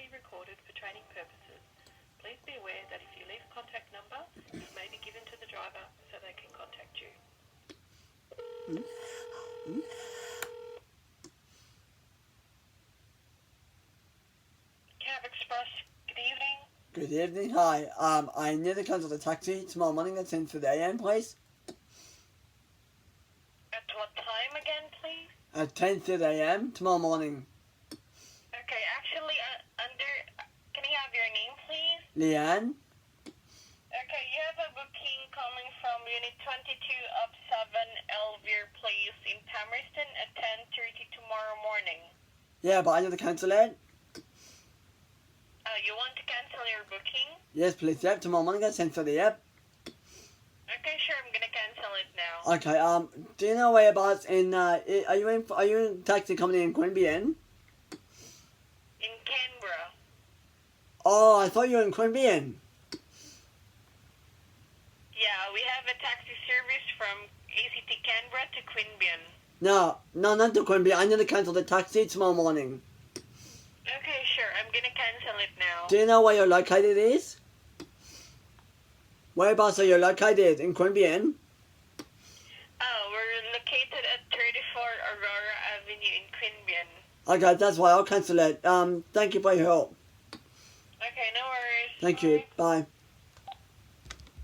be recorded for training purposes. Please be aware that if you leave a contact number, it may be given to the driver so they can contact you. cabxpress, good evening. Good evening, hi. I need to cancel the taxi tomorrow morning at 10:30 a.m. please. At what time again, please? At 10:30 a.m. tomorrow morning. Okay, actually, can I have your name, please? Leanne? Okay, you have a booking coming from Unit 22 of 7 Elvire Place in Palmerston at 10:30 tomorrow morning. Yeah, but I need to cancel it. You want to cancel your booking? Yes, please, yep, tomorrow morning at 10:30, yep. Okay, sure, I'm gonna cancel it now. Okay, do you know whereabouts in, are you in taxi company in Queanbeyan? In Canberra. Oh, I thought you were in Queanbeyan. Yeah, we have a taxi service from ACT Canberra to Queanbeyan. No, not to Queanbeyan. I need to cancel the taxi tomorrow morning. Okay, sure, I'm gonna cancel it now. Do you know where you're located is? Whereabouts are you located? In Queanbeyan? We're located at 34 Aurora Avenue in Queanbeyan. Okay, that's why I'll cancel it. Thank you for your help. Okay, no worries. Thank you. Bye.